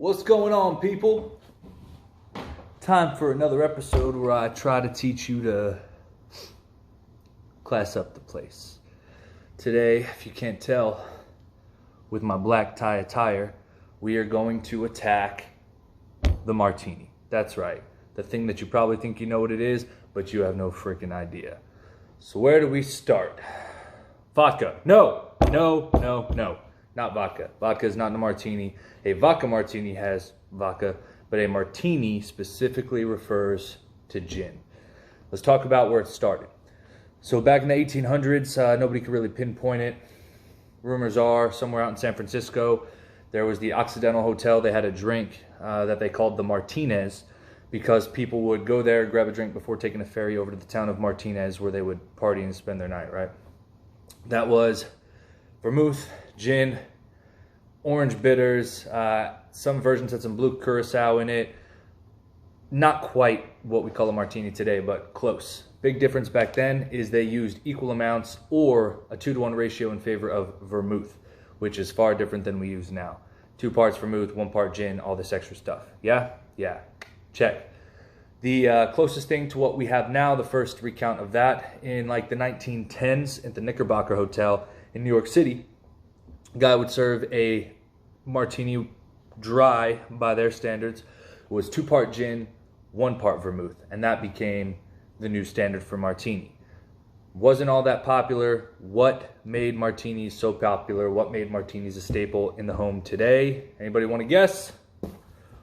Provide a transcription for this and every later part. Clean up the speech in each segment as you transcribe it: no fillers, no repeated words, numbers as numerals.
What's going on, people? Time for another episode where I try to teach you to class up the place. Today, if you can't tell, with my black tie attire, we are going to attack the martini. That's right. The thing that you probably think you know what it is, but you have no freaking idea. So where do we start? Vodka. No. Not vodka. Vodka is not in a martini. A vodka martini has vodka, but a martini specifically refers to gin. Let's talk about where it started. So back in the 1800s, nobody could really pinpoint it. Rumors are somewhere out in San Francisco, there was the Occidental Hotel. They had a drink that they called the Martinez because people would go there, grab a drink before taking a ferry over to the town of Martinez where they would party and spend their night, right? That was vermouth, gin, orange bitters, some versions had some blue curacao in it. Not quite what we call a martini today, but close. Big difference back then is they used equal amounts or a 2-to-1 ratio in favor of vermouth, which is far different than we use now. 2 parts vermouth, 1 part gin, all this extra stuff. Yeah? Check. The closest thing to what we have now, the first recount of that, in like the 1910s at the Knickerbocker Hotel in New York City, a guy would serve a martini dry by their standards. It was 2 part gin, 1 part vermouth, and that became the new standard for martini. Wasn't all that popular. What made martinis so popular? What made martinis a staple in the home today? Anybody want to guess?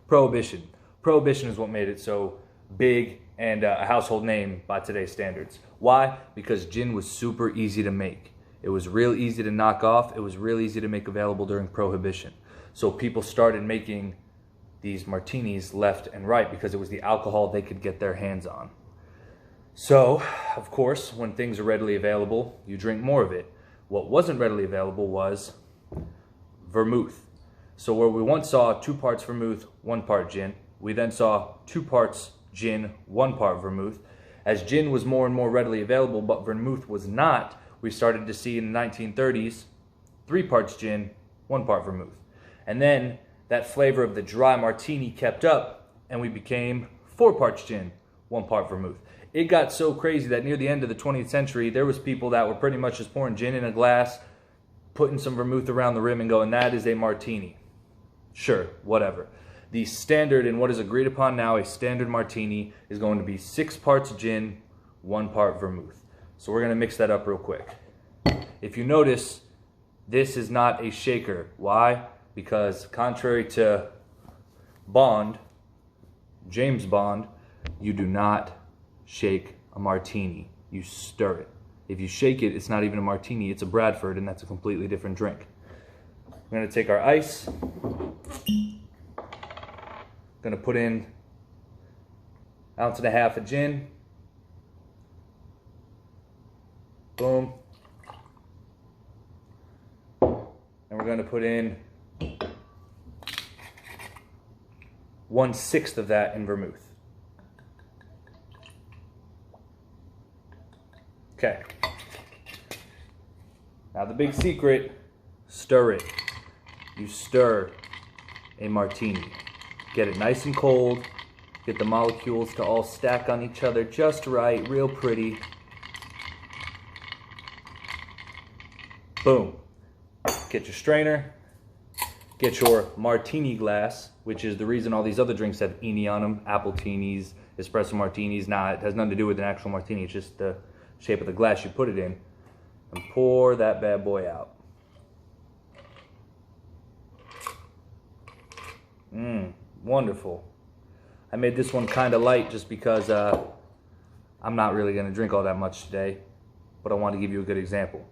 Prohibition. Prohibition is what made it so big and a household name by today's standards. Why? Because gin was super easy to make. It was real easy to knock off. It was real easy to make available during Prohibition. So people started making these martinis left and right because it was the alcohol they could get their hands on. So, of course, when things are readily available, you drink more of it. What wasn't readily available was vermouth. So where we once saw 2 parts vermouth, 1 part gin, we then saw 2 parts gin, 1 part vermouth. As gin was more and more readily available, but vermouth was not, we started to see in the 1930s, 3 parts gin, 1 part vermouth. And then that flavor of the dry martini kept up, and we became 4 parts gin, 1 part vermouth. It got so crazy that near the end of the 20th century, there was people that were pretty much just pouring gin in a glass, putting some vermouth around the rim and going, that is a martini. Sure, whatever. The standard and what is agreed upon now, a standard martini, is going to be 6 parts gin, 1 part vermouth. So we're going to mix that up real quick. If you notice, this is not a shaker. Why? Because contrary to Bond, James Bond, you do not shake a martini. You stir it. If you shake it, it's not even a martini, it's a Bradford, and that's a completely different drink. We're going to take our ice. Going to put in 1.5 ounces of gin. Boom. And we're going to put in 1/6 of that in vermouth. Okay. Now the big secret, stir it. You stir a martini. Get it nice and cold. Get the molecules to all stack on each other just right, real pretty. Boom. Get your strainer. Get your martini glass, which is the reason all these other drinks have "ini" on them. Appletinis, espresso martinis. Nah, it has nothing to do with an actual martini. It's just the shape of the glass you put it in. And pour that bad boy out. Wonderful. I made this one kind of light just because I'm not really going to drink all that much today, but I want to give you a good example.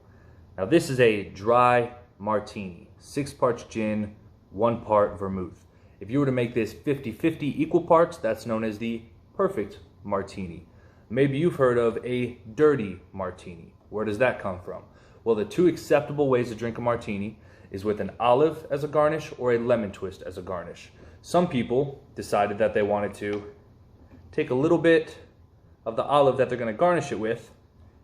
Now this is a dry martini, 6 parts gin, 1 part vermouth. If you were to make this 50-50 equal parts, that's known as the perfect martini. Maybe you've heard of a dirty martini. Where does that come from? Well, the 2 acceptable ways to drink a martini is with an olive as a garnish or a lemon twist as a garnish. Some people decided that they wanted to take a little bit of the olive that they're going to garnish it with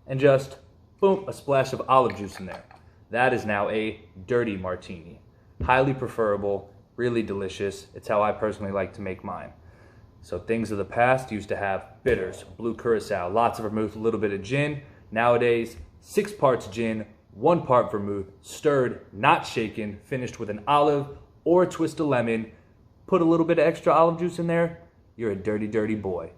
and just, boom, a splash of olive juice in there. That is now a dirty martini. Highly preferable, really delicious. It's how I personally like to make mine. So things of the past used to have bitters, blue curacao, lots of vermouth, a little bit of gin. Nowadays, 6 parts gin, 1 part vermouth, stirred, not shaken, finished with an olive or a twist of lemon. Put a little bit of extra olive juice in there, you're a dirty, dirty boy.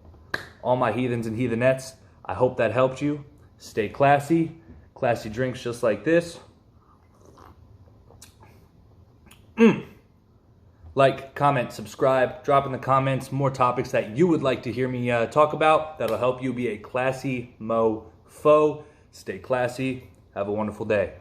All my heathens and heathenettes, I hope that helped you. Stay classy. Classy drinks just like this. Like, comment, subscribe, drop in the comments more topics that you would like to hear me talk about. That'll help you be a classy mofo. Stay classy. Have a wonderful day.